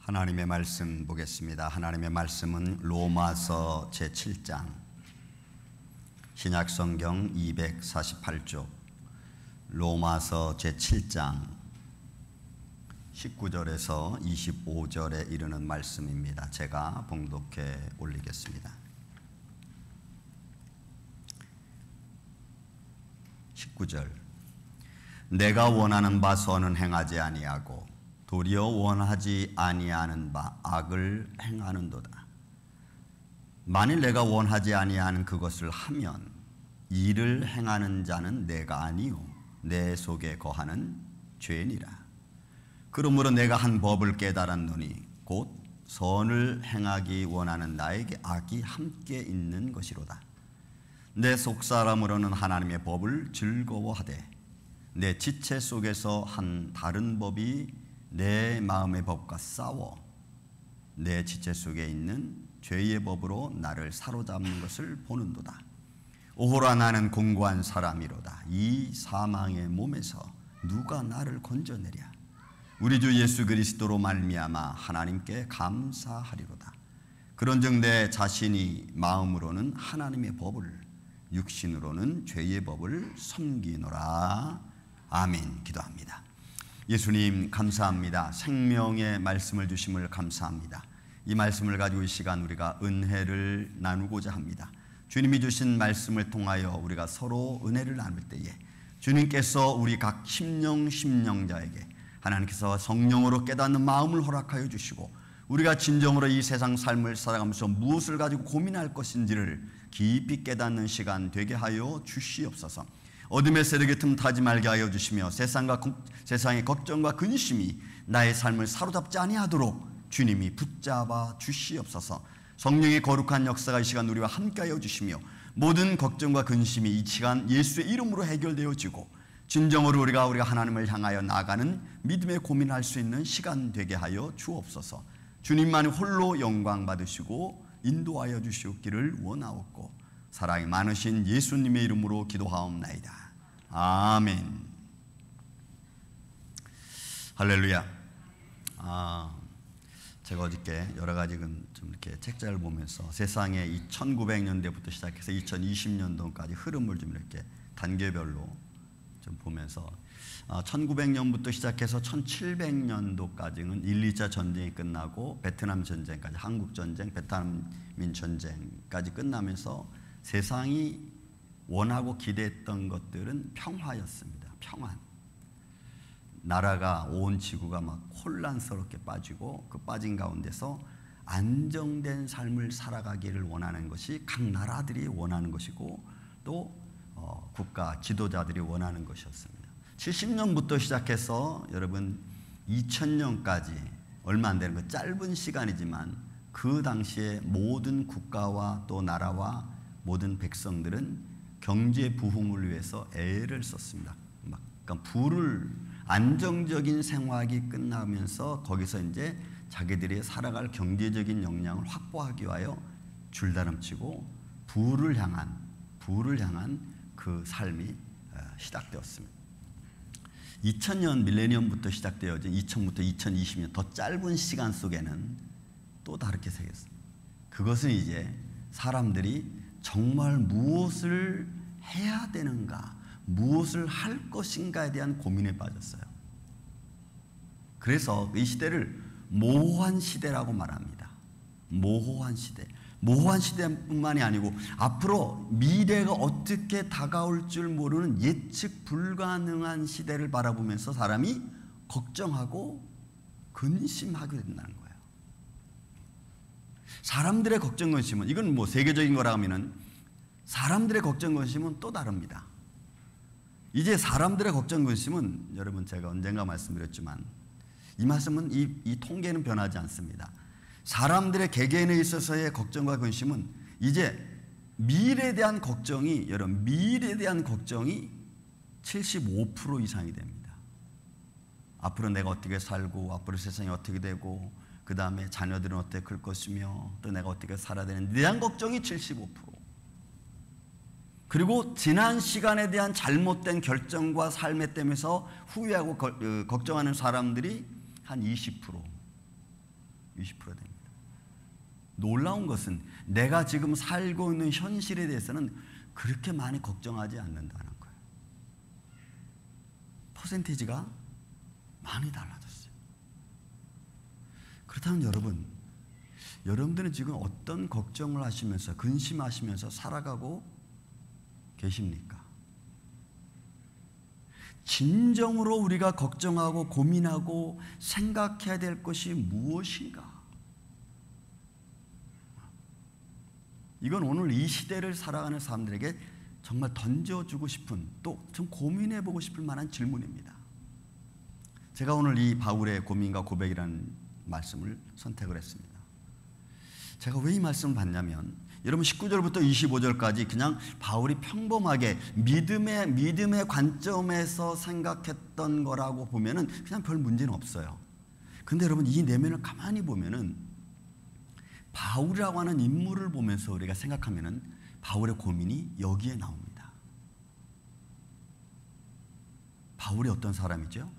하나님의 말씀 보겠습니다. 하나님의 말씀은 로마서 제7장 신약성경 248쪽 로마서 제7장 19절에서 25절에 이르는 말씀입니다. 제가 봉독해 올리겠습니다. 19절 내가 원하는 바 선은 행하지 아니하고 도리어 원하지 아니하는 바 악을 행하는도다. 만일 내가 원하지 아니하는 그것을 하면 이를 행하는 자는 내가 아니요 내 속에 거하는 죄니라. 그러므로 내가 한 법을 깨달았노니 곧 선을 행하기 원하는 나에게 악이 함께 있는 것이로다. 내 속사람으로는 하나님의 법을 즐거워하되 내 지체 속에서 한 다른 법이 내 마음의 법과 싸워 내 지체 속에 있는 죄의 법으로 나를 사로잡는 것을 보는도다. 오호라 나는 공고한 사람이로다. 이 사망의 몸에서 누가 나를 건져내랴. 우리 주 예수 그리스도로 말미암아 하나님께 감사하리로다. 그런즉 내 자신이 마음으로는 하나님의 법을 육신으로는 죄의 법을 섬기노라. 아멘. 기도합니다. 예수님 감사합니다. 생명의 말씀을 주심을 감사합니다. 이 말씀을 가지고 이 시간 우리가 은혜를 나누고자 합니다. 주님이 주신 말씀을 통하여 우리가 서로 은혜를 나눌 때에 주님께서 우리 각 심령자에게 하나님께서 성령으로 깨닫는 마음을 허락하여 주시고 우리가 진정으로 이 세상 삶을 살아가면서 무엇을 가지고 고민할 것인지를 깊이 깨닫는 시간 되게 하여 주시옵소서. 어둠의 세력에 틈타지 말게 하여 주시며 세상의 걱정과 근심이 나의 삶을 사로잡지 아니하도록 주님이 붙잡아 주시옵소서. 성령의 거룩한 역사가 이 시간 우리와 함께 하여 주시며 모든 걱정과 근심이 이 시간 예수의 이름으로 해결되어지고 진정으로 우리가 하나님을 향하여 나아가는 믿음의 고민할 수 있는 시간 되게 하여 주옵소서. 주님만이 홀로 영광 받으시고 인도하여 주시옵기를 원하옵고 사랑이 많으신 예수님의 이름으로 기도하옵나이다. 아멘. 할렐루야. 제가 어저께 여러 가지 좀 이렇게 책자를 보면서 세상의 1900년대부터 시작해서 2020년도까지 흐름을 좀 이렇게 단계별로 좀 보면서 1900년부터 시작해서 1700년도까지는 1, 2차 전쟁이 끝나고 베트남 전쟁까지 한국 전쟁, 베트남민 전쟁까지 끝나면서 세상이 원하고 기대했던 것들은 평화였습니다. 평안. 나라가 온 지구가 막 혼란스럽게 빠지고 그 빠진 가운데서 안정된 삶을 살아가기를 원하는 것이 각 나라들이 원하는 것이고 또 국가 지도자들이 원하는 것이었습니다. 70년부터 시작해서 여러분 2000년까지 얼마 안 되는 그 짧은 시간이지만 그 당시에 모든 국가와 또 나라와 모든 백성들은 경제 부흥을 위해서 애를 썼습니다. 그러니까 안정적인 생활이 끝나면서 거기서 이제 자기들이 살아갈 경제적인 역량을 확보하기 위하여 줄다름치고 부를 향한 그 삶이 시작되었습니다. 2000년 밀레니엄부터 시작되어진 2000부터 2020년 더 짧은 시간 속에는 또 다르게 생겼습니다. 그것은 이제 사람들이 정말 무엇을 해야 되는가, 무엇을 할 것인가에 대한 고민에 빠졌어요. 그래서 이 시대를 모호한 시대라고 말합니다. 모호한 시대. 모호한 시대뿐만이 아니고 앞으로 미래가 어떻게 다가올 줄 모르는 예측 불가능한 시대를 바라보면서 사람이 걱정하고 근심하게 된다는 거예요. 사람들의 걱정 근심은 이건 뭐 세계적인 거라 하면은 사람들의 걱정 근심은 또 다릅니다. 이제 사람들의 걱정 근심은 여러분 제가 언젠가 말씀드렸지만 이 말씀은 이 통계는 변하지 않습니다. 사람들의 개개인에 있어서의 걱정과 근심은 이제 미래에 대한 걱정이 75% 이상이 됩니다. 앞으로 내가 어떻게 살고 앞으로 세상이 어떻게 되고 그 다음에 자녀들은 어떻게 클 것이며 또 내가 어떻게 살아야 되는지에 대한 걱정이 75%. 그리고 지난 시간에 대한 잘못된 결정과 삶에 때문에서 후회하고 걱정하는 사람들이 한 20%. 20% 됩니다. 놀라운 것은 내가 지금 살고 있는 현실에 대해서는 그렇게 많이 걱정하지 않는다는 거예요. 퍼센티지가 많이 달라졌어요. 그렇다면 여러분들은 지금 어떤 걱정을 하시면서 근심하시면서 살아가고 계십니까? 진정으로 우리가 걱정하고 고민하고 생각해야 될 것이 무엇인가? 이건 오늘 이 시대를 살아가는 사람들에게 정말 던져주고 싶은, 또 좀 고민해보고 싶을 만한 질문입니다. 제가 오늘 이 바울의 고민과 고백이라는 말씀을 선택을 했습니다. 제가 왜 이 말씀을 봤냐면, 여러분 19절부터 25절까지 그냥 바울이 평범하게 믿음의 관점에서 생각했던 거라고 보면은 그냥 별 문제는 없어요. 근데 여러분 이 내면을 가만히 보면은 바울이라고 하는 인물을 보면서 우리가 생각하면은 바울의 고민이 여기에 나옵니다. 바울이 어떤 사람이죠?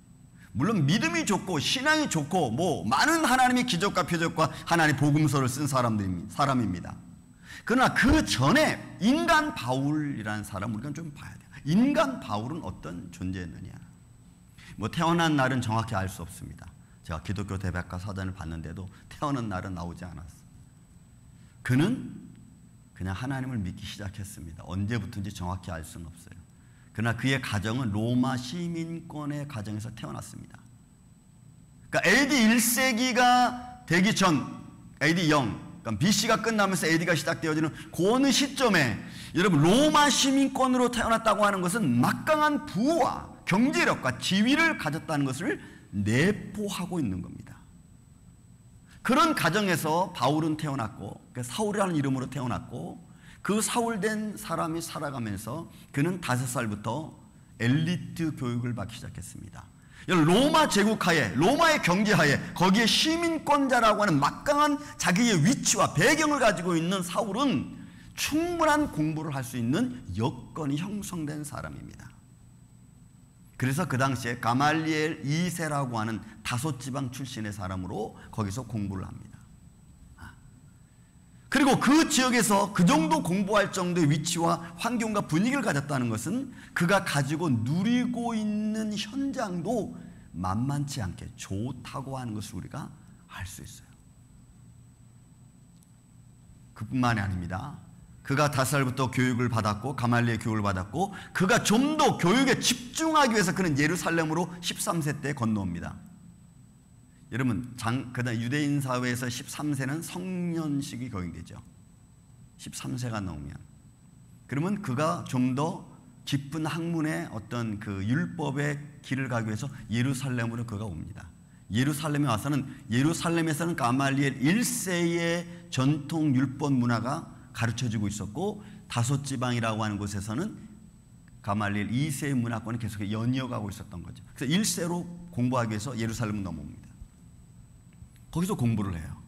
물론 믿음이 좋고 신앙이 좋고 뭐 많은 하나님의 기적과 표적과 하나님의 복음서를 쓴 사람입니다. 그러나 그 전에 인간 바울이라는 사람 우리가 좀 봐야 돼요. 인간 바울은 어떤 존재였느냐? 뭐 태어난 날은 정확히 알 수 없습니다. 제가 기독교 대백과 사전을 봤는데도 태어난 날은 나오지 않았어요. 그는 그냥 하나님을 믿기 시작했습니다. 언제부터인지 정확히 알 수는 없어요. 그러나 그의 가정은 로마 시민권의 가정에서 태어났습니다. 그러니까 AD 1세기가 되기 전, AD 0, 그러니까 BC가 끝나면서 AD가 시작되어지는 그 어느 시점에 여러분 로마 시민권으로 태어났다고 하는 것은 막강한 부와 경제력과 지위를 가졌다는 것을 내포하고 있는 겁니다. 그런 가정에서 바울은 태어났고 사울이라는 이름으로 태어났고 그 사울된 사람이 살아가면서 그는 5살부터 엘리트 교육을 받기 시작했습니다. 로마 제국하에 로마의 경제하에 거기에 시민권자라고 하는 막강한 자기의 위치와 배경을 가지고 있는 사울은 충분한 공부를 할 수 있는 여건이 형성된 사람입니다. 그래서 그 당시에 가말리엘 2세라고 하는 다소지방 출신의 사람으로 거기서 공부를 합니다. 그리고 그 지역에서 그 정도 공부할 정도의 위치와 환경과 분위기를 가졌다는 것은 그가 가지고 누리고 있는 현장도 만만치 않게 좋다고 하는 것을 우리가 알 수 있어요. 그뿐만이 아닙니다. 그가 5살부터 교육을 받았고 가말리엘 교육을 받았고 그가 좀 더 교육에 집중하기 위해서 그는 예루살렘으로 13세 때 건너옵니다. 여러분 그다음 유대인 사회에서 13세는 성년식이 거행되죠. 13세가 넘으면 그러면 그가 좀 더 깊은 학문의 어떤 그 율법의 길을 가기 위해서 예루살렘으로 그가 옵니다. 예루살렘에 와서는 예루살렘에서는 가말리엘 1세의 전통 율법 문화가 가르쳐지고 있었고 다소지방이라고 하는 곳에서는 가말리엘 2세의 문화권이 계속 연이어가고 있었던 거죠. 그래서 1세로 공부하기 위해서 예루살렘으로 넘어옵니다. 거기서 공부를 해요.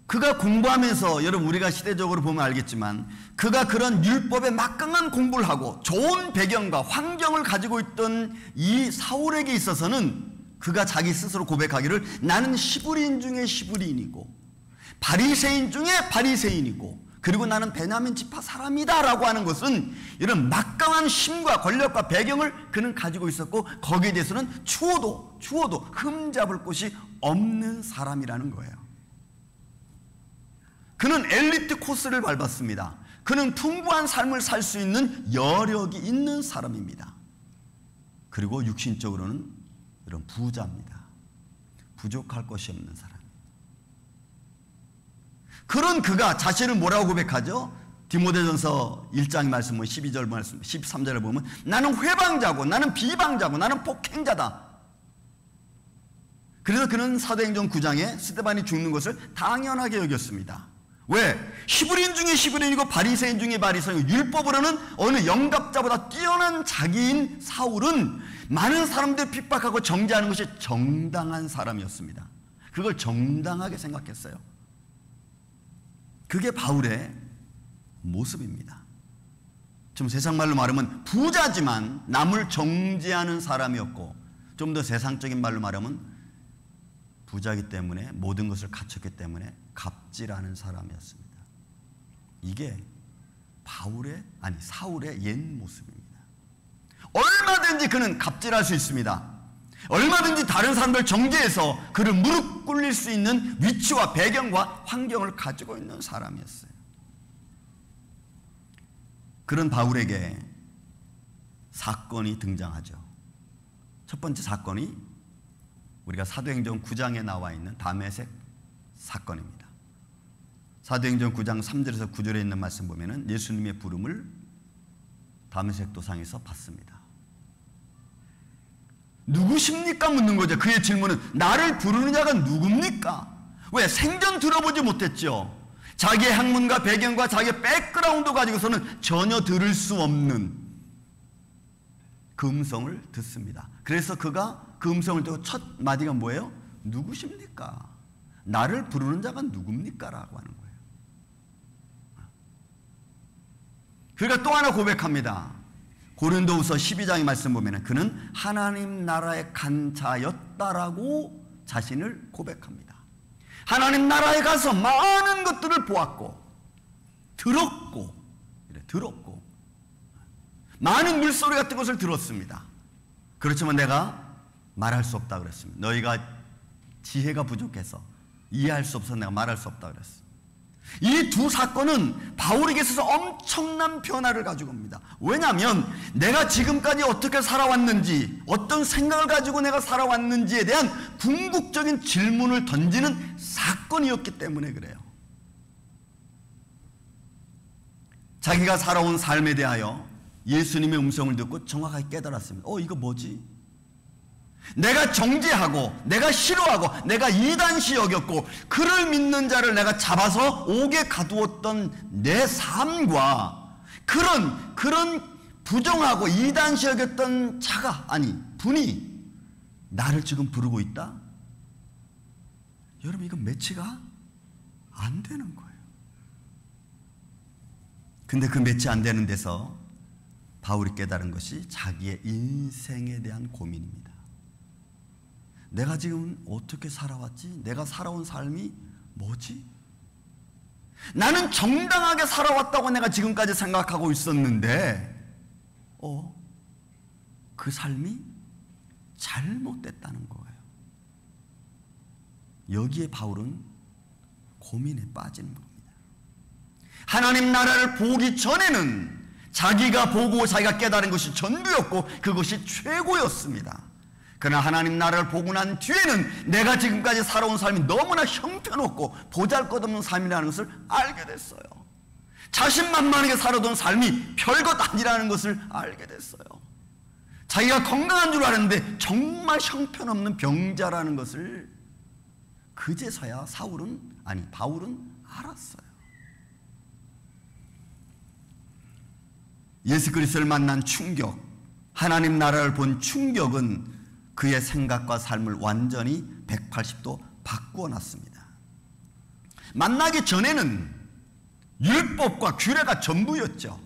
그가 공부하면서 여러분 우리가 시대적으로 보면 알겠지만 그가 그런 율법에 막강한 공부를 하고 좋은 배경과 환경을 가지고 있던 이 사울에게 있어서는 그가 자기 스스로 고백하기를 나는 시브리인 중에 시브리인이고 바리새인 중에 바리새인이고 그리고 나는 베냐민 지파 사람이다 라고 하는 것은 이런 막강한 힘과 권력과 배경을 그는 가지고 있었고 거기에 대해서는 추워도 흠잡을 곳이 없는 사람이라는 거예요. 그는 엘리트 코스를 밟았습니다. 그는 풍부한 삶을 살 수 있는 여력이 있는 사람입니다. 그리고 육신적으로는 이런 부자입니다. 부족할 것이 없는 사람. 그런 그가 자신을 뭐라고 고백하죠? 디모데전서 1장 말씀 12절 말씀 13절을 보면 나는 회방자고 나는 비방자고 나는 폭행자다. 그래서 그는 사도행전 9장에 스데반이 죽는 것을 당연하게 여겼습니다. 왜? 히브리인 중에 히브리인이고 바리새인 중에 바리새인이고 율법으로는 어느 영갑자보다 뛰어난 자기인 사울은 많은 사람들 핍박하고 정죄하는 것이 정당한 사람이었습니다. 그걸 정당하게 생각했어요. 그게 바울의 모습입니다. 좀 세상말로 말하면 부자지만 남을 정죄하는 사람이었고 좀 더 세상적인 말로 말하면 부자이기 때문에 모든 것을 갖췄기 때문에 갑질하는 사람이었습니다. 이게 사울의 옛 모습입니다. 얼마든지 그는 갑질할 수 있습니다. 얼마든지 다른 사람들 정죄해서 그를 무릎 꿇릴 수 있는 위치와 배경과 환경을 가지고 있는 사람이었어요. 그런 바울에게 사건이 등장하죠. 첫 번째 사건이 우리가 사도행전 9장에 나와 있는 다메섹 사건입니다. 사도행전 9장 3절에서 9절에 있는 말씀 보면은 예수님의 부름을 다메섹 도상에서 받습니다. 누구십니까? 묻는 거죠. 그의 질문은 나를 부르는 자가 누굽니까? 왜? 생전 들어보지 못했죠. 자기의 학문과 배경과 자기의 백그라운드 가지고서는 전혀 들을 수 없는 그 음성을 듣습니다. 그래서 그가 그 음성을 듣고 첫 마디가 뭐예요? 누구십니까? 나를 부르는 자가 누굽니까? 라고 하는 거예요. 그러니까 또 하나 고백합니다. 고린도후서 12장의 말씀 보면 그는 하나님 나라의 간 자였다라고 자신을 고백합니다. 하나님 나라에 가서 많은 것들을 보았고 들었고 많은 물소리 같은 것을 들었습니다. 그렇지만 내가 말할 수 없다 그랬습니다. 너희가 지혜가 부족해서 이해할 수 없어서 내가 말할 수 없다 그랬습니다. 이 두 사건은 바울에게 있어서 엄청난 변화를 가지고 옵니다. 왜냐하면 내가 지금까지 어떻게 살아왔는지, 어떤 생각을 가지고 내가 살아왔는지에 대한 궁극적인 질문을 던지는 사건이었기 때문에 그래요. 자기가 살아온 삶에 대하여 예수님의 음성을 듣고 정확하게 깨달았습니다. 이거 뭐지? 내가 정죄하고 내가 싫어하고 내가 이단시 여겼고 그를 믿는 자를 내가 잡아서 옥에 가두었던 내 삶과 그런 부정하고 이단시 여겼던 분이 나를 지금 부르고 있다? 여러분, 이건 매치가 안 되는 거예요. 근데 그 매치 안 되는 데서 바울이 깨달은 것이 자기의 인생에 대한 고민입니다. 내가 지금 어떻게 살아왔지? 내가 살아온 삶이 뭐지? 나는 정당하게 살아왔다고 내가 지금까지 생각하고 있었는데 그 삶이 잘못됐다는 거예요. 여기에 바울은 고민에 빠지는 겁니다. 하나님 나라를 보기 전에는 자기가 보고 자기가 깨달은 것이 전부였고 그것이 최고였습니다. 그러나 하나님 나라를 보고 난 뒤에는 내가 지금까지 살아온 삶이 너무나 형편없고 보잘것없는 삶이라는 것을 알게 됐어요. 자신만만하게 살아온 삶이 별것 아니라는 것을 알게 됐어요. 자기가 건강한 줄 알았는데 정말 형편없는 병자라는 것을 그제서야 바울은 알았어요. 예수 그리스도를 만난 충격, 하나님 나라를 본 충격은 그의 생각과 삶을 완전히 180도 바꾸어 놨습니다. 만나기 전에는 율법과 규례가 전부였죠.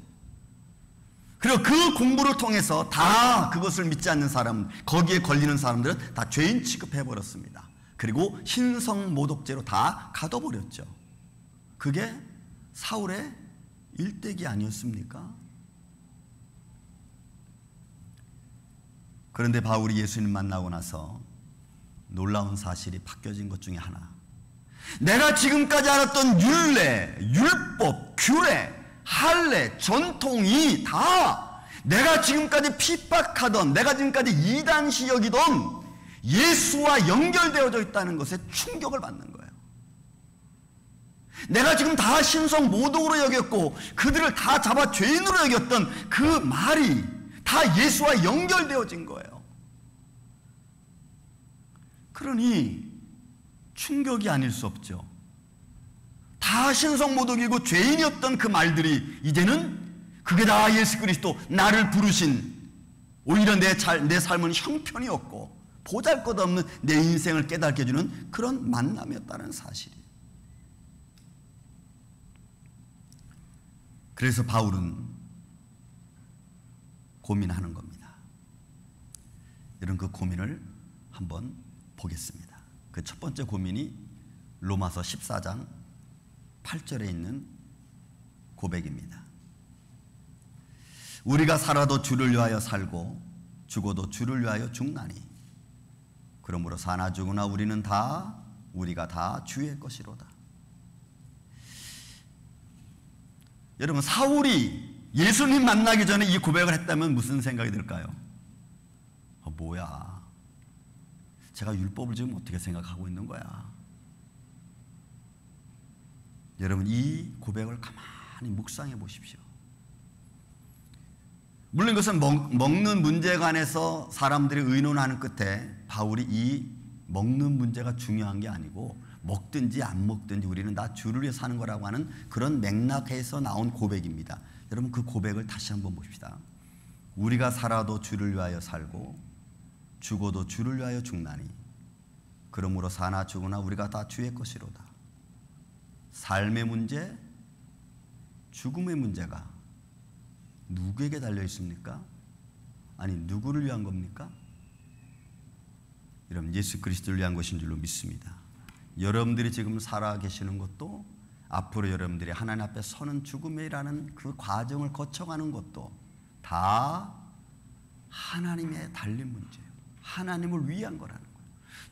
그리고 그 공부를 통해서 다 그것을 믿지 않는 사람, 거기에 걸리는 사람들은 다 죄인 취급해버렸습니다. 그리고 신성모독죄로 다 가둬버렸죠. 그게 사울의 일대기 아니었습니까? 그런데 바울이 예수님 만나고 나서 놀라운 사실이 바뀌어진 것 중에 하나, 내가 지금까지 알았던 율례, 율법, 규례, 할례, 전통이 다 내가 지금까지 핍박하던, 내가 지금까지 이단시 여기던 예수와 연결되어져 있다는 것에 충격을 받는 거예요. 내가 지금 다 신성 모독으로 여겼고 그들을 다 잡아 죄인으로 여겼던 그 말이 다 예수와 연결되어진 거예요. 그러니 충격이 아닐 수 없죠. 다 신성모독이고 죄인이었던 그 말들이 이제는 그게 다 예수 그리스도 나를 부르신, 오히려 내 삶은 형편이었고 보잘것없는 내 인생을 깨닫게 해주는 그런 만남이었다는 사실이에요. 그래서 바울은 고민하는 겁니다. 이런 그 고민을 한번 보겠습니다. 그 첫 번째 고민이 로마서 14장 8절에 있는 고백입니다. 우리가 살아도 주를 위하여 살고 죽어도 주를 위하여 죽나니 그러므로 사나 죽으나 우리가 다 주의 것이로다. 여러분, 사울이 예수님 만나기 전에 이 고백을 했다면 무슨 생각이 들까요? 뭐야, 제가 율법을 지금 어떻게 생각하고 있는 거야. 여러분, 이 고백을 가만히 묵상해 보십시오. 물론 이것은 먹는 문제에 관해서 사람들이 의논하는 끝에 바울이 이 먹는 문제가 중요한 게 아니고 먹든지 안 먹든지 우리는 다 주를 위해 사는 거라고 하는 그런 맥락에서 나온 고백입니다. 여러분, 그 고백을 다시 한번 봅시다. 우리가 살아도 주를 위하여 살고 죽어도 주를 위하여 죽나니 그러므로 사나 죽으나 우리가 다 주의 것이로다. 삶의 문제, 죽음의 문제가 누구에게 달려 있습니까? 아니, 누구를 위한 겁니까? 여러분, 예수 그리스도를 위한 것인 줄로 믿습니다. 여러분들이 지금 살아계시는 것도 앞으로 여러분들이 하나님 앞에 서는 죽음이라는 그 과정을 거쳐가는 것도 다 하나님에 달린 문제예요. 하나님을 위한 거라는 거예요.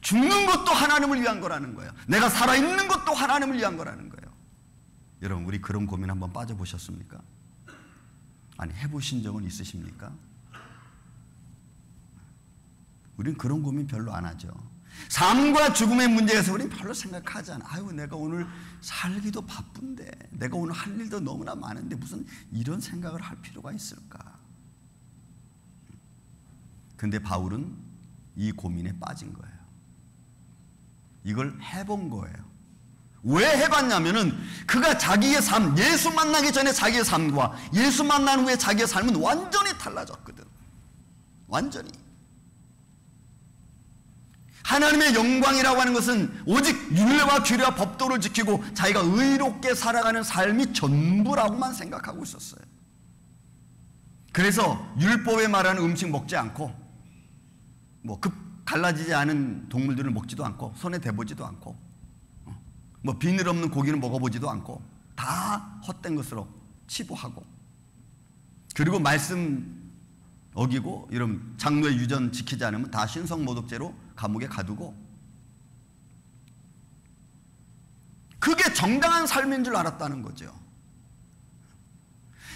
죽는 것도 하나님을 위한 거라는 거예요. 내가 살아있는 것도 하나님을 위한 거라는 거예요. 여러분, 우리 그런 고민 한번 빠져보셨습니까? 아니, 해보신 적은 있으십니까? 우린 그런 고민 별로 안 하죠. 삶과 죽음의 문제에서 우린 별로 생각하지 않아. 아유, 내가 오늘 살기도 바쁜데, 내가 오늘 할 일도 너무나 많은데 무슨 이런 생각을 할 필요가 있을까? 근데 바울은 이 고민에 빠진 거예요. 이걸 해본 거예요. 왜 해봤냐면은 그가 자기의 삶, 예수 만나기 전에 자기의 삶과 예수 만난 후에 자기의 삶은 완전히 달라졌거든. 완전히. 하나님의 영광이라고 하는 것은 오직 율례와 규례와 법도를 지키고 자기가 의롭게 살아가는 삶이 전부라고만 생각하고 있었어요. 그래서 율법에 말하는 음식 먹지 않고 갈라지지 않은 동물들을 먹지도 않고 손에 대보지도 않고 비늘 없는 고기는 먹어보지도 않고 다 헛된 것으로 치부하고, 그리고 말씀 어기고 이런 장로의 유전 지키지 않으면 다 신성모독죄로 감옥에 가두고, 그게 정당한 삶인 줄 알았다는 거죠.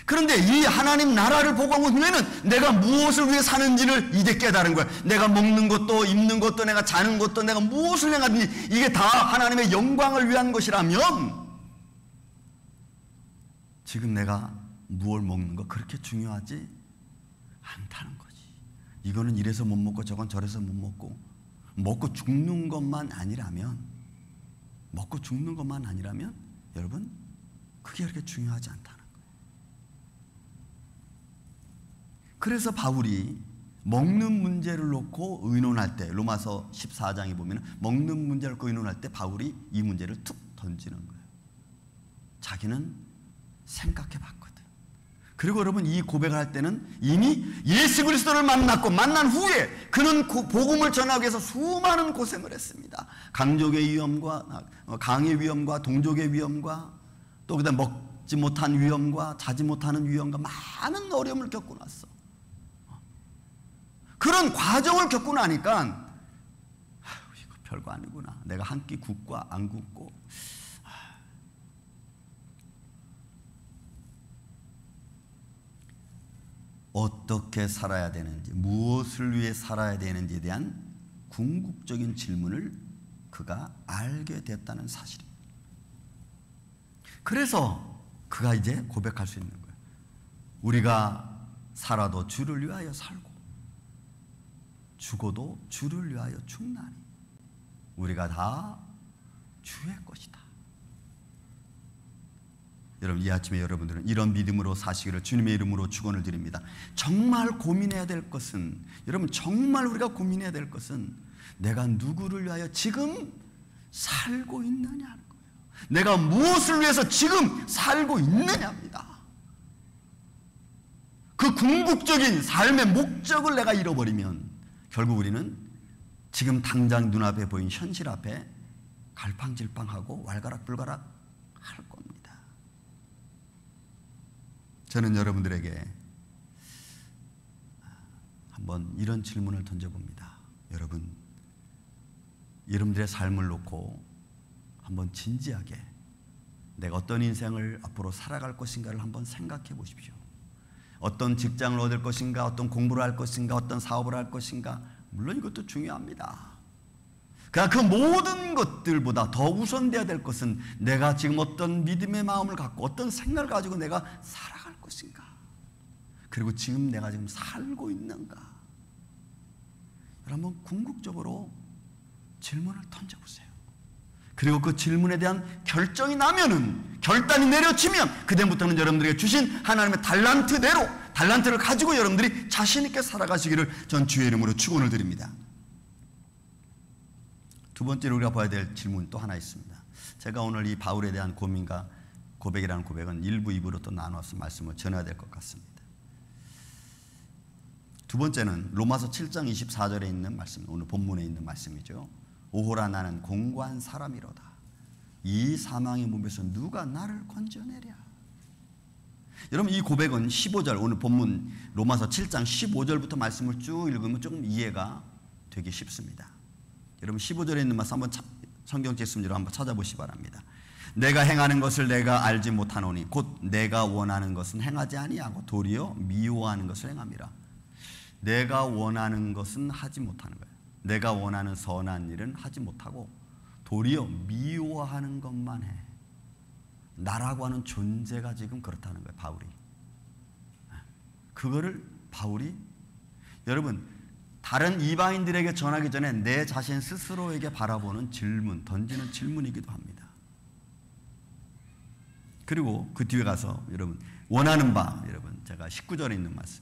그런데 이 하나님 나라를 보고 온 후에는 내가 무엇을 위해 사는지를 이제 깨달은 거야. 내가 먹는 것도 입는 것도 내가 자는 것도 내가 무엇을 행하든지 이게 다 하나님의 영광을 위한 것이라면 지금 내가 무엇을 먹는 거 그렇게 중요하지 않다는 거지. 이거는 이래서 못 먹고 저건 저래서 못 먹고 죽는 것만 아니라면 여러분, 그게 그렇게 중요하지 않다는 거예요. 그래서 바울이 먹는 문제를 놓고 의논할 때, 로마서 14장에 보면 먹는 문제를 놓고 의논할 때 바울이 이 문제를 툭 던지는 거예요. 자기는 생각해 봤거든. 그리고 여러분, 이 고백을 할 때는 이미 예수 그리스도를 만난 후에 그는 복음을 전하기 위해서 수많은 고생을 했습니다. 강족의 위험과 강의 위험과 동족의 위험과 또 그다음 먹지 못한 위험과 자지 못하는 위험과 많은 어려움을 겪고 났어. 그런 과정을 겪고 나니까 이거 별거 아니구나. 내가 한 끼 굽고 안 굽고 어떻게 살아야 되는지, 무엇을 위해 살아야 되는지에 대한 궁극적인 질문을 그가 알게 됐다는 사실입니다. 그래서 그가 이제 고백할 수 있는 거예요. 우리가 살아도 주를 위하여 살고 죽어도 주를 위하여 죽나니 우리가 다 주의 것이다. 여러분, 이 아침에 여러분들은 이런 믿음으로 사시기를 주님의 이름으로 축원을 드립니다. 정말 고민해야 될 것은, 여러분, 정말 우리가 고민해야 될 것은 내가 누구를 위하여 지금 살고 있느냐는 거예요. 내가 무엇을 위해서 지금 살고 있느냐입니다. 그 궁극적인 삶의 목적을 내가 잃어버리면 결국 우리는 지금 당장 눈앞에 보인 현실 앞에 갈팡질팡하고 왈가락불가락 할 겁니다. 저는 여러분들에게 한번 이런 질문을 던져봅니다. 여러분들의 삶을 놓고 한번 진지하게 내가 어떤 인생을 앞으로 살아갈 것인가를 한번 생각해 보십시오. 어떤 직장을 얻을 것인가, 어떤 공부를 할 것인가, 어떤 사업을 할 것인가, 물론 이것도 중요합니다. 그러나 그 모든 것들보다 더 우선돼야 될 것은 내가 지금 어떤 믿음의 마음을 갖고 어떤 생각을 가지고 내가 살아갈 것인가, 그리고 지금 내가 지금 살고 있는가. 여러분 궁극적으로 질문을 던져보세요. 그리고 그 질문에 대한 결정이 나면은, 결단이 내려지면 그다음부터는 여러분들에게 주신 하나님의 달란트대로, 달란트를 가지고 여러분들이 자신 있게 살아가시기를 전 주의 이름으로 축원을 드립니다. 두 번째로 우리가 봐야 될 질문 또 하나 있습니다. 제가 오늘 이 바울에 대한 고민과 고백이라는 고백은 1부, 2부로 또 나눠서 말씀을 전해야 될 것 같습니다. 두 번째는 로마서 7장 24절에 있는 말씀, 오늘 본문에 있는 말씀이죠. 오호라 나는 공고한 사람이로다. 이 사망의 몸에서 누가 나를 건져내랴. 여러분 이 고백은 15절, 오늘 본문 로마서 7장 15절부터 말씀을 쭉 읽으면 조금 이해가 되기 쉽습니다. 여러분 15절에 있는 말씀 한번 성경 제수문제로 한번 찾아보시기 바랍니다. 내가 행하는 것을 내가 알지 못하노니 곧 내가 원하는 것은 행하지 아니하고 도리어 미워하는 것을 행함이라. 내가 원하는 것은 하지 못하는 거예요. 내가 원하는 선한 일은 하지 못하고 도리어 미워하는 것만 해. 나라고 하는 존재가 지금 그렇다는 거예요. 바울이. 그거를 바울이, 여러분 다른 이방인들에게 전하기 전에 내 자신 스스로에게 바라보는 질문, 던지는 질문이기도 합니다. 그리고 그 뒤에 가서 여러분 원하는 바, 여러분 제가 19절에 있는 말씀,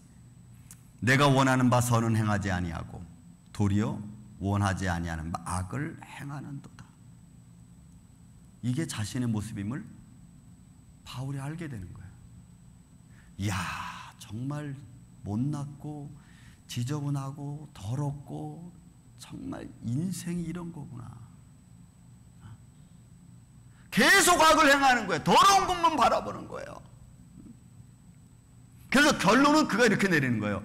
내가 원하는 바 선은 행하지 아니하고 도리어 원하지 아니하는 바 악을 행하는도다. 이게 자신의 모습임을 바울이 알게 되는 거예요. 이야, 정말 못났고 지저분하고 더럽고 정말 인생이 이런 거구나. 계속 악을 행하는 거예요. 더러운 것만 바라보는 거예요. 그래서 결론은 그가 이렇게 내리는 거예요.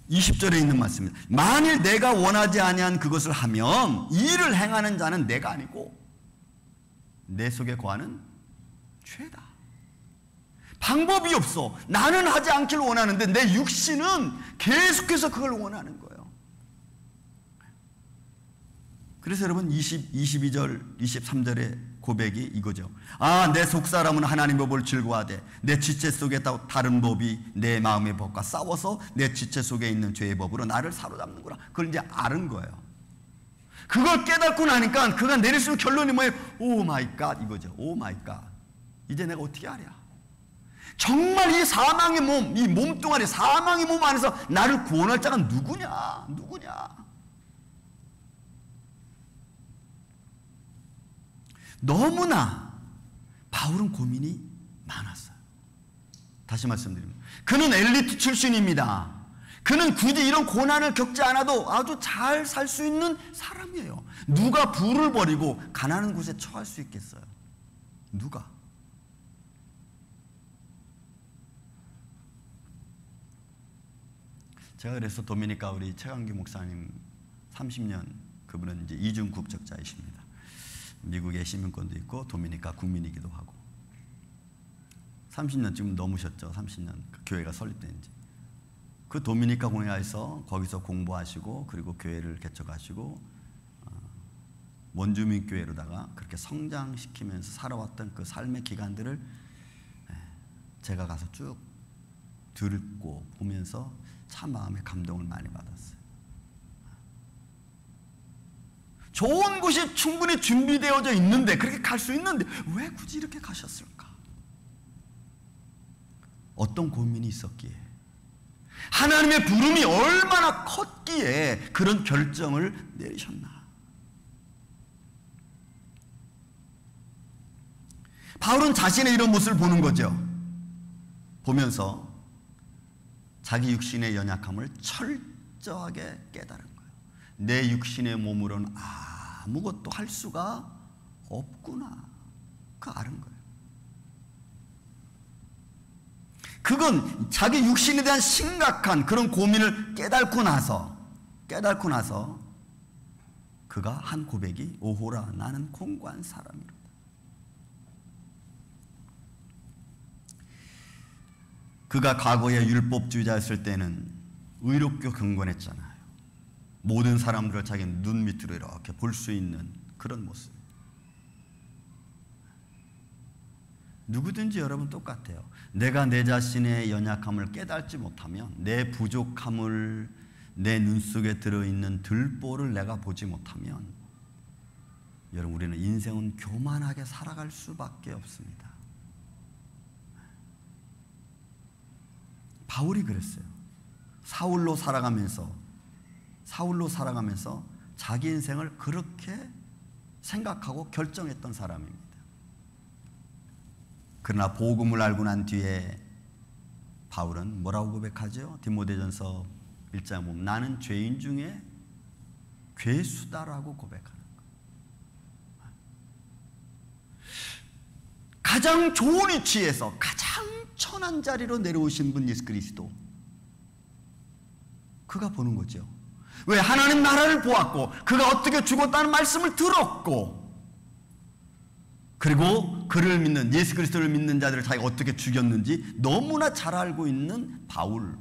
20절에 있는 말씀입니다. 만일 내가 원하지 아니한 그것을 하면 이 일을 행하는 자는 내가 아니고 내 속에 거하는 죄다. 방법이 없어. 나는 하지 않기를 원하는데 내 육신은 계속해서 그걸 원하는 거예요. 그래서 여러분 22절, 23절의 고백이 이거죠. 아, 내 속사람은 하나님의 법을 즐거워하되 내 지체 속에 다른 법이 내 마음의 법과 싸워서 내 지체 속에 있는 죄의 법으로 나를 사로잡는구나. 그걸 이제 아는 거예요. 그걸 깨닫고 나니까 그가 내릴 수 있는 결론이 뭐예요? 오 마이 갓, 이거죠. 오 마이 갓. 이제 내가 어떻게 하랴? 정말 이 사망의 몸, 이 몸뚱아리, 사망의 몸 안에서 나를 구원할 자가 누구냐? 누구냐? 너무나 바울은 고민이 많았어요. 다시 말씀드립니다. 그는 엘리트 출신입니다. 그는 굳이 이런 고난을 겪지 않아도 아주 잘 살 수 있는 사람이에요. 누가 부를 버리고 가난한 곳에 처할 수 있겠어요? 누가? 제가 그래서 도미니카 우리 최강규 목사님 30년, 그분은 이제 이중 국적자이십니다. 미국의 시민권도 있고 도미니카 국민이기도 하고 30년 지금 넘으셨죠. 30년 그 교회가 설립된 지. 그 도미니카 공회에서 거기서 공부하시고 그리고 교회를 개척하시고 원주민 교회로다가 그렇게 성장시키면서 살아왔던 그 삶의 기간들을 제가 가서 쭉 듣고 보면서 참 마음에 감동을 많이 받았어요. 좋은 곳이 충분히 준비되어져 있는데, 그렇게 갈 수 있는데 왜 굳이 이렇게 가셨을까? 어떤 고민이 있었기에, 하나님의 부름이 얼마나 컸기에 그런 결정을 내리셨나? 바울은 자신의 이런 모습을 보는 거죠. 보면서 자기 육신의 연약함을 철저하게 깨달은 거예요. 내 육신의 몸으로는 아무것도 할 수가 없구나. 그 아는 거예요. 그건 자기 육신에 대한 심각한 그런 고민을 깨닫고 나서 그가 한 고백이 오호라 나는 공고한 사람이로다. 그가 과거에 율법주의자였을 때는 의롭고 경건했잖아요. 모든 사람들을 자기 눈 밑으로 이렇게 볼 수 있는 그런 모습. 누구든지 여러분 똑같아요. 내가 내 자신의 연약함을 깨닫지 못하면, 내 부족함을 내 눈 속에 들어있는 들보를 내가 보지 못하면, 여러분 우리는 인생은 교만하게 살아갈 수밖에 없습니다. 바울이 그랬어요. 사울로 살아가면서 자기 인생을 그렇게 생각하고 결정했던 사람입니다. 그러나 복음을 알고 난 뒤에 바울은 뭐라고 고백하죠? 디모데전서 1장 보면 나는 죄인 중에 괴수다라고 고백하는 거예요. 가장 좋은 위치에서 가장 천한 자리로 내려오신 분 예수 그리스도, 그가 보는 거죠. 왜? 하나님 나라를 보았고 그가 어떻게 죽었다는 말씀을 들었고, 그리고 그를 믿는, 예수 그리스도를 믿는 자들을 자기가 어떻게 죽였는지 너무나 잘 알고 있는 바울.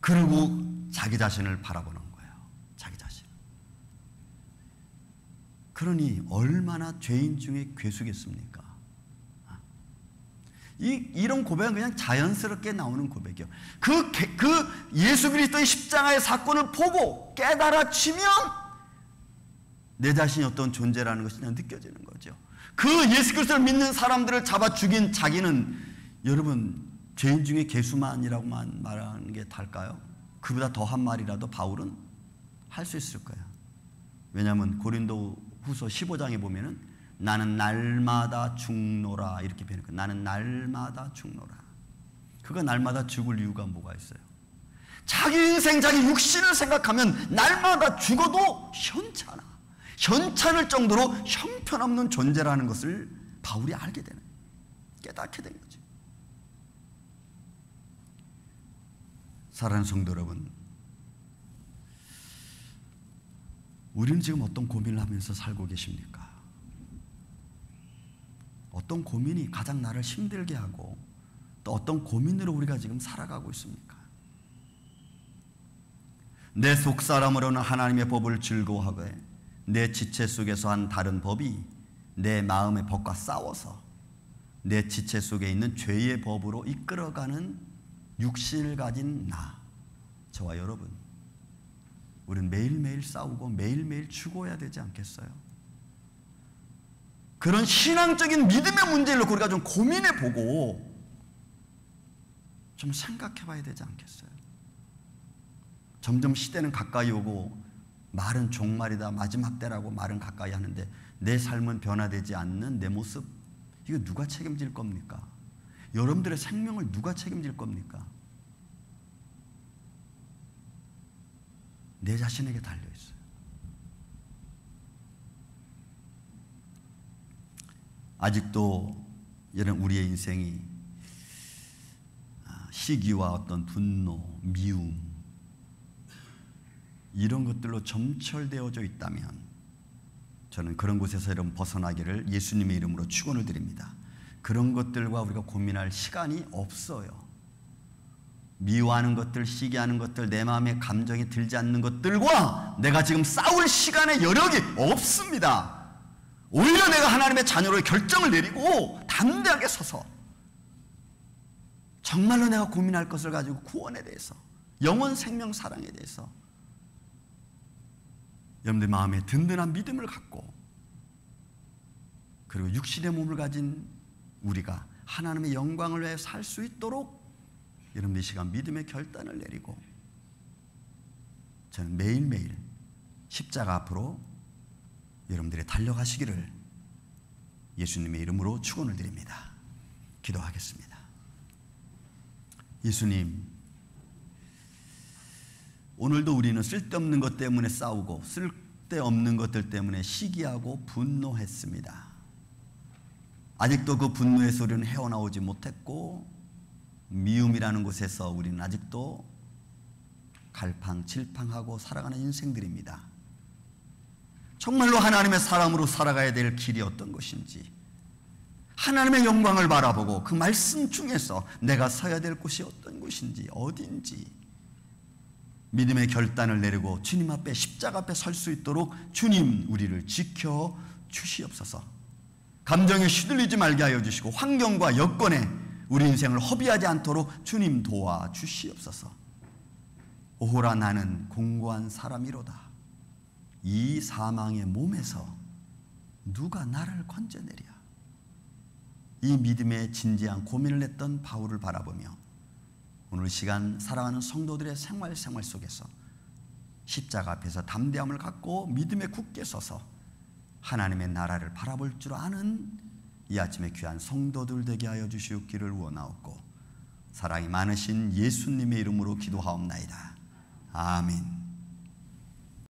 그리고 자기 자신을 바라보는 거예요. 자기 자신. 그러니 얼마나 죄인 중에 괴수겠습니까? 이런 고백은 그냥 자연스럽게 나오는 고백이요. 그 예수 그리스도의 십자가의 사건을 보고 깨달아지면 내 자신이 어떤 존재라는 것이 그냥 느껴지는 거죠. 그 예수 그리스도를 믿는 사람들을 잡아 죽인 자기는, 여러분 죄인 중에 괴수만이라고만 말하는 게 달까요? 그보다 더한 말이라도 바울은 할 수 있을 거예요. 왜냐하면 고린도 후서 15장에 보면은 나는 날마다 죽노라 이렇게 표현해요. 나는 날마다 죽노라. 그가 날마다 죽을 이유가 뭐가 있어요? 자기 인생, 자기 육신을 생각하면 날마다 죽어도 현찮을 정도로 형편없는 존재라는 것을 바울이 알게 되는, 깨닫게 된 거죠. 사랑하는 성도 여러분, 우리는 지금 어떤 고민을 하면서 살고 계십니까? 어떤 고민이 가장 나를 힘들게 하고 또 어떤 고민으로 우리가 지금 살아가고 있습니까? 내 속사람으로는 하나님의 법을 즐거워하되 내 지체 속에서 한 다른 법이 내 마음의 법과 싸워서 내 지체 속에 있는 죄의 법으로 이끌어가는 육신을 가진 나, 저와 여러분, 우리는 매일매일 싸우고 매일매일 죽어야 되지 않겠어요? 그런 신앙적인 믿음의 문제를 놓고 우리가 좀 고민해보고 좀 생각해봐야 되지 않겠어요? 점점 시대는 가까이 오고 말은 종말이다, 마지막 때라고 말은 가까이 하는데 내 삶은 변화되지 않는 내 모습, 이거 누가 책임질 겁니까? 여러분들의 생명을 누가 책임질 겁니까? 내 자신에게 달려있어요. 아직도 이런 우리의 인생이 시기와 어떤 분노, 미움 이런 것들로 점철되어져 있다면 저는 그런 곳에서 여러분 벗어나기를 예수님의 이름으로 축원을 드립니다. 그런 것들과 우리가 고민할 시간이 없어요. 미워하는 것들, 시기하는 것들, 내 마음에 감정이 들지 않는 것들과 내가 지금 싸울 시간의 여력이 없습니다. 오히려 내가 하나님의 자녀로의 결정을 내리고 담대하게 서서 정말로 내가 고민할 것을 가지고 구원에 대해서, 영원 생명 사랑에 대해서 여러분들 마음에 든든한 믿음을 갖고, 그리고 육신의 몸을 가진 우리가 하나님의 영광을 위해 살 수 있도록 여러분들 이 시간 믿음의 결단을 내리고 저는 매일매일 십자가 앞으로 여러분들이 달려가시기를 예수님의 이름으로 축원을 드립니다. 기도하겠습니다. 예수님, 오늘도 우리는 쓸데없는 것 때문에 싸우고 쓸데없는 것들 때문에 시기하고 분노했습니다. 아직도 그 분노의 소리는 헤어나오지 못했고 미움이라는 곳에서 우리는 아직도 갈팡질팡하고 살아가는 인생들입니다. 정말로 하나님의 사람으로 살아가야 될 길이 어떤 것인지, 하나님의 영광을 바라보고 그 말씀 중에서 내가 서야 될 곳이 어떤 곳인지, 어딘지 믿음의 결단을 내리고 주님 앞에, 십자가 앞에 설 수 있도록 주님 우리를 지켜 주시옵소서. 감정에 휘둘리지 말게 하여 주시고 환경과 여건에 우리 인생을 허비하지 않도록 주님 도와 주시옵소서. 오호라 나는 공고한 사람이로다. 이 사망의 몸에서 누가 나를 건져내랴. 이 믿음의 진지한 고민을 했던 바울을 바라보며 오늘 시간 사랑하는 성도들의 생활 속에서 십자가 앞에서 담대함을 갖고 믿음에 굳게 서서 하나님의 나라를 바라볼 줄 아는 이 아침에 귀한 성도들 되게 하여 주시옵기를 원하옵고 사랑이 많으신 예수님의 이름으로 기도하옵나이다. 아멘.